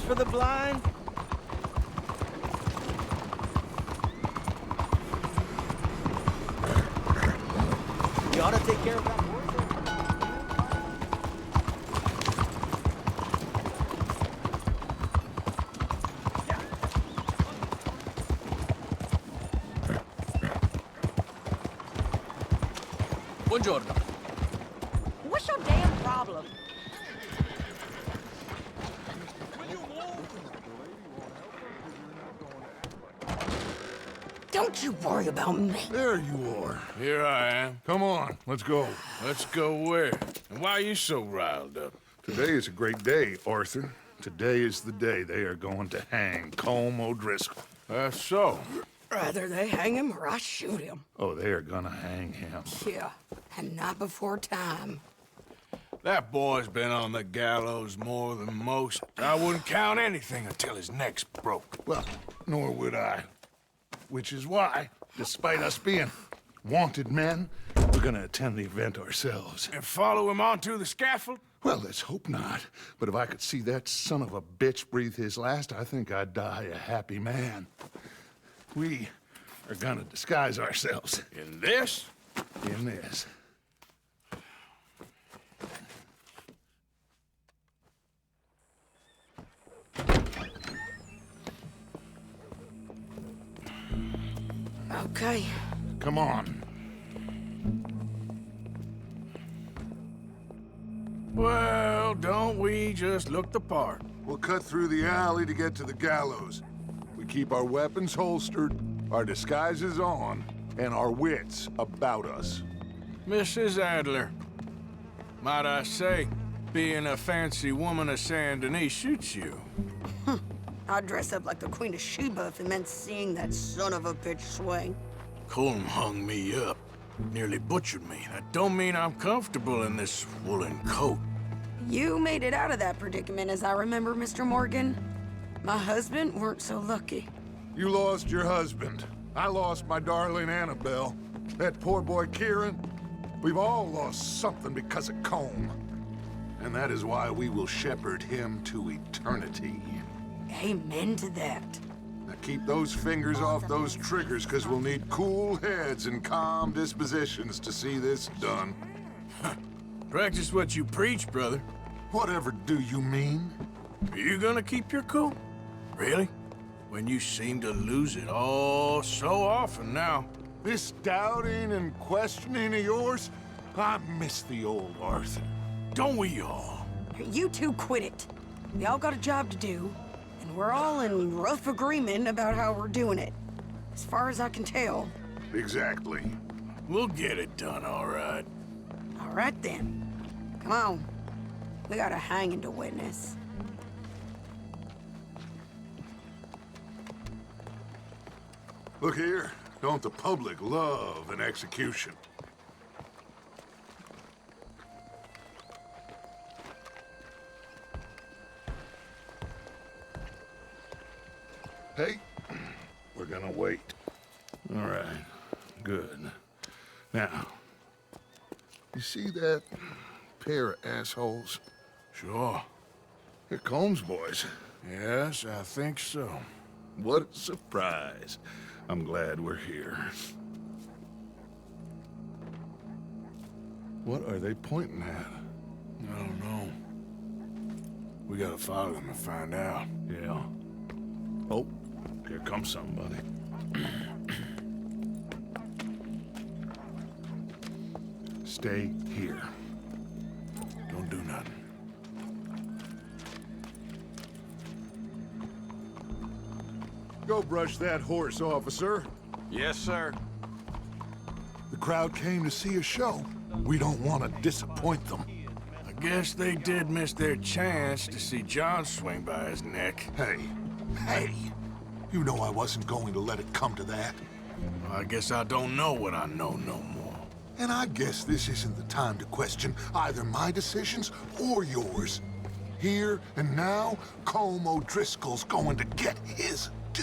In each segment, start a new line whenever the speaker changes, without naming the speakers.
for the blind? You ought to take care of that horse.
Buongiorno.
What's your damn problem? Don't you worry about me.
There you are.
Here I am.
Come on, let's go.
Let's go where? And why are you so riled up?
Today is a great day, Arthur. Today is the day they are going to hang Colm O'Driscoll.
That's so.
Rather they hang him or I shoot him.
Oh, they are gonna hang him.
Yeah, and not before time.
That boy's been on the gallows more than most. I wouldn't count anything until his neck's broke.
Well, nor would I. Which is why, despite us being wanted men, we're gonna attend the event ourselves.
And follow him onto the scaffold?
Well, let's hope not. But if I could see that son of a bitch breathe his last, I think I'd die a happy man. We are gonna disguise ourselves
In this?
in this.
Okay.
Come on.
Well, don't we just look the part?
We'll cut through the alley to get to the gallows. We keep our weapons holstered, our disguises on, and our wits about us.
Mrs. Adler, might I say, being a fancy woman of Saint Denis shoots you.
I'd dress up like the Queen of Sheba if it meant seeing that son of a bitch swing.
Colm hung me up, nearly butchered me. That don't mean I'm comfortable in this woolen coat.
You made it out of that predicament, as I remember, Mr. Morgan. My husband weren't so lucky.
You lost your husband. I lost my darling Annabelle. That poor boy Kieran. We've all lost something because of Colm. And that is why we will shepherd him to eternity.
Amen to that.
Now keep those fingers off those triggers, because we'll need cool heads and calm dispositions to see this done.
Practice what you preach, brother.
Whatever do you mean?
Are you gonna keep your cool? Really? When you seem to lose it all so often now.
This doubting and questioning of yours, I miss the old Arthur.
Don't we all?
You two quit it. We all got a job to do, and we're all in rough agreement about how we're doing it. As far as I can tell.
Exactly.
We'll get it done, all right.
All right then. Come on. We got a hanging to witness.
Look here, don't the public love an execution? Hey, we're gonna wait. All right, good. Now, you see that pair of assholes?
Sure.
They're Colm's boys.
Yes, I think so.
What a surprise. I'm glad we're here. What are they pointing at?
I don't know. We gotta follow them and find out.
Yeah. Oh, here comes somebody. Stay here.
Don't do nothing.
Go brush that horse, officer.
Yes, sir.
The crowd came to see a show. We don't want to disappoint them.
I guess they did miss their chance to see John swing by his neck.
Hey, you know I wasn't going to let it come to that.
Well, I guess I don't know what I know no more.
And I guess this isn't the time to question either my decisions or yours. Here and now, Colm O'Driscoll's going to get his due.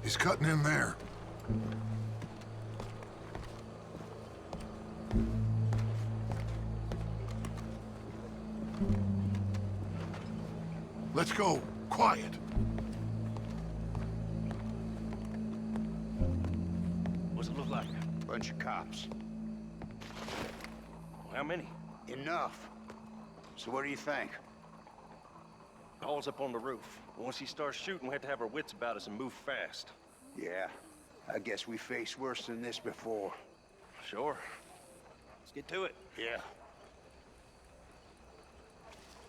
He's cutting in there. Let's go. Quiet.
What's it look like?
Bunch of cops.
How many?
Enough. So what do you think?
Paul's up on the roof. Once he starts shooting, we have to have our wits about us and move fast.
Yeah, I guess we faced worse than this before.
Sure. Let's get to it.
Yeah.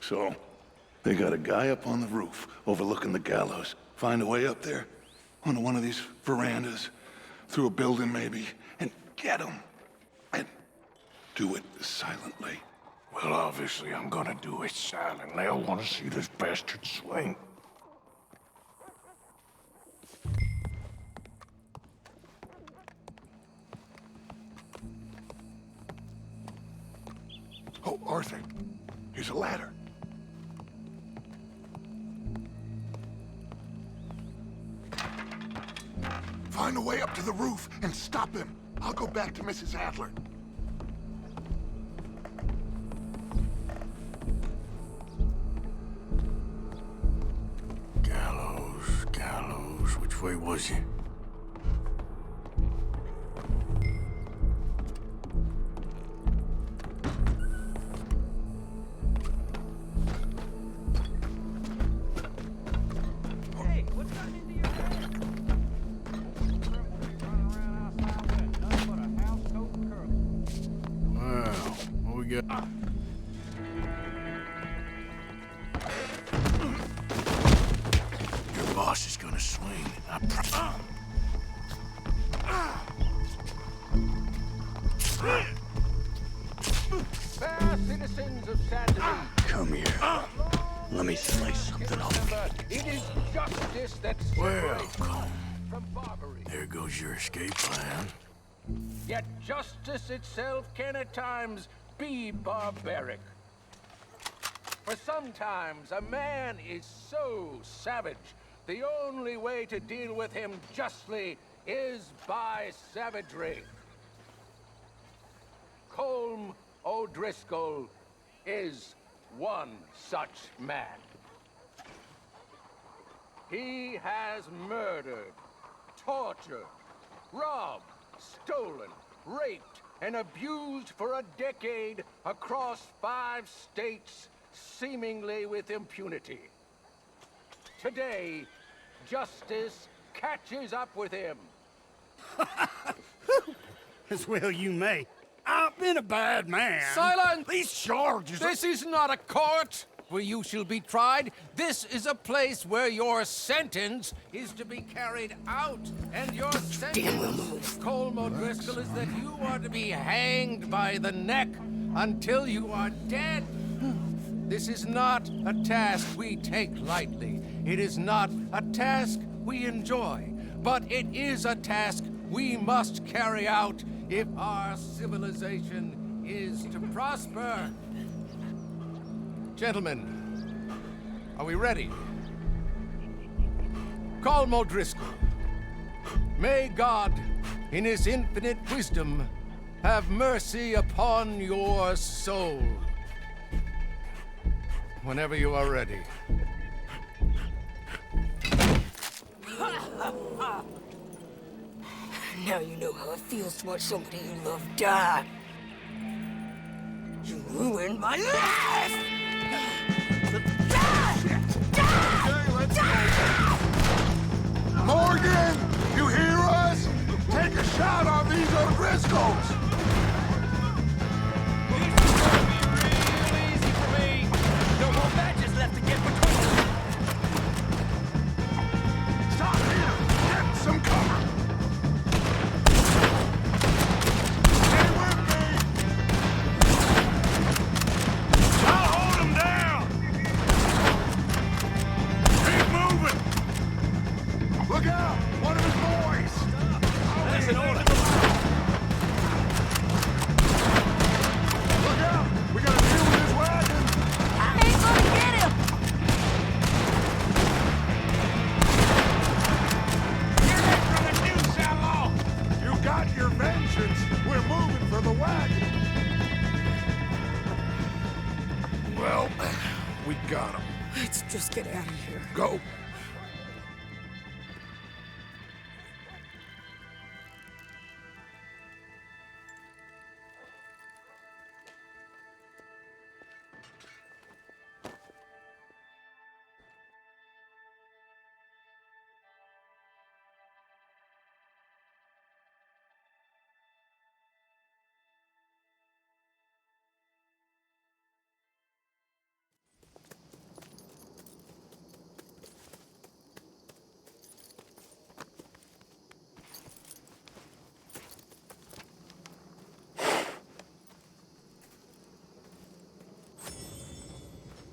So, they got a guy up on the roof overlooking the gallows. Find a way up there, onto one of these verandas, through a building maybe, and get him. And do it silently.
Well, obviously I'm gonna do it silently. I want to see this bastard swing.
Oh, Arthur, here's a ladder. Find a way up to the roof and stop him. I'll go back to Mrs. Adler.
Gallows, which way was he?
Hey, what's gotten into your head? Running around outside with nothing but a housecoat and curly.
Well, what we got? Your boss is gonna swing.
Fair citizens of Saint Denis,
Come here. Let me slice something off.
remember, it is justice that
Well,
separates
come.
us from barbary.
There goes your escape plan.
Yet justice itself can at times be barbaric. For sometimes a man is so savage, the only way to deal with him justly is by savagery. Colm O'Driscoll is one such man. He has murdered, tortured, robbed, stolen, raped, and abused for a decade across 5 states, seemingly with impunity. Today, justice catches up with him.
As well you may. I've been a bad man.
Silence!
These charges
This is not a court where you shall be tried. This is a place where your sentence is to be carried out. And your sentence, Colm O'Driscoll, is that you are to be hanged by the neck until you are dead. This is not a task we take lightly. It is not a task we enjoy. But it is a task we must carry out if our civilization is to prosper. Gentlemen, are we ready? Colm O'Driscoll, may God, in his infinite wisdom, have mercy upon your soul. Whenever you are ready.
Now you know how it feels to watch somebody you love die. You ruined my life!
Morgan, you hear us? Take a shot on these O'Driscolls.
Real easy for me. No more badges left to get between us.
Stop here. Get some cover. Stay with me.
I'll hold him down! Keep moving!
Look out! One of his boys!
That's an order.
Look out! We gotta deal with his wagon!
I ain't gonna get him!
You're it from the news, outlaw!
You got your vengeance! We're moving for the wagon! Well, we got him.
Let's just get out of here.
Go.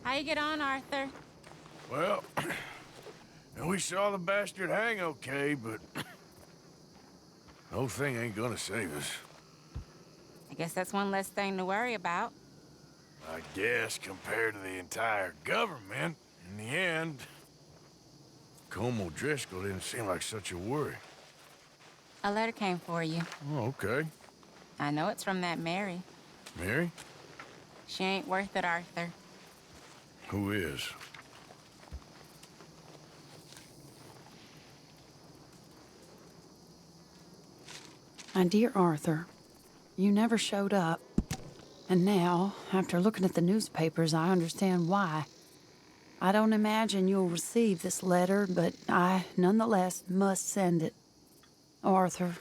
How you get on, Arthur?
Well, we saw the bastard hang okay, but the whole thing ain't gonna save us.
I guess that's one less thing to worry about.
I guess compared to the entire government, in the end, Colm O'Driscoll didn't seem like such a worry.
A letter came for you.
Oh, okay.
I know it's from that Mary.
Mary?
She ain't worth it, Arthur.
Who is?
My dear Arthur, you never showed up. And now, after looking at the newspapers, I understand why. I don't imagine you'll receive this letter, but I, nonetheless, must send it. Arthur.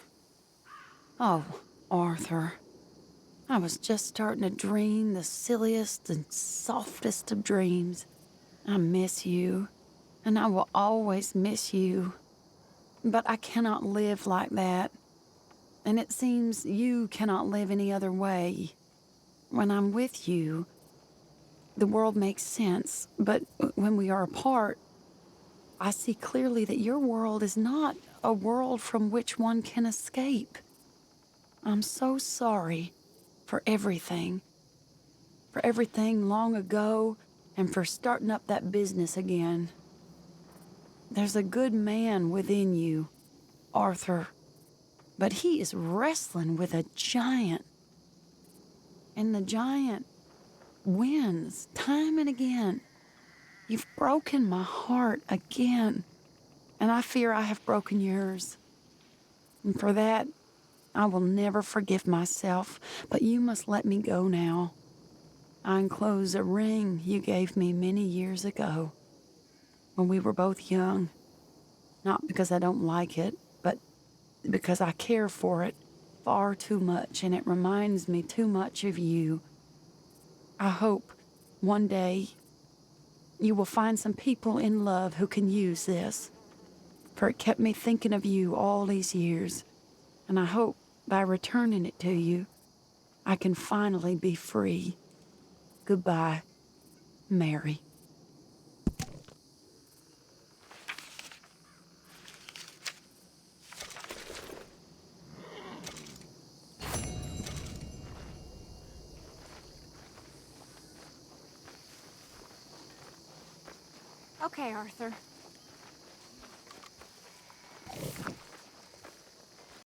Oh, Arthur. I was just starting to dream the silliest and softest of dreams. I miss you, and I will always miss you. But I cannot live like that. And it seems you cannot live any other way. When I'm with you, the world makes sense, but when we are apart, I see clearly that your world is not a world from which one can escape. I'm so sorry for everything long ago, and for starting up that business again. There's a good man within you, Arthur, but he is wrestling with a giant. And the giant wins time and again. You've broken my heart again, and I fear I have broken yours. And for that, I will never forgive myself, but you must let me go now. I enclose a ring you gave me many years ago, when we were both young. Not because I don't like it, but because I care for it far too much, and it reminds me too much of you. I hope one day you will find some people in love who can use this, for it kept me thinking of you all these years, and I hope by returning it to you, I can finally be free. Goodbye, Mary.
Okay, Arthur.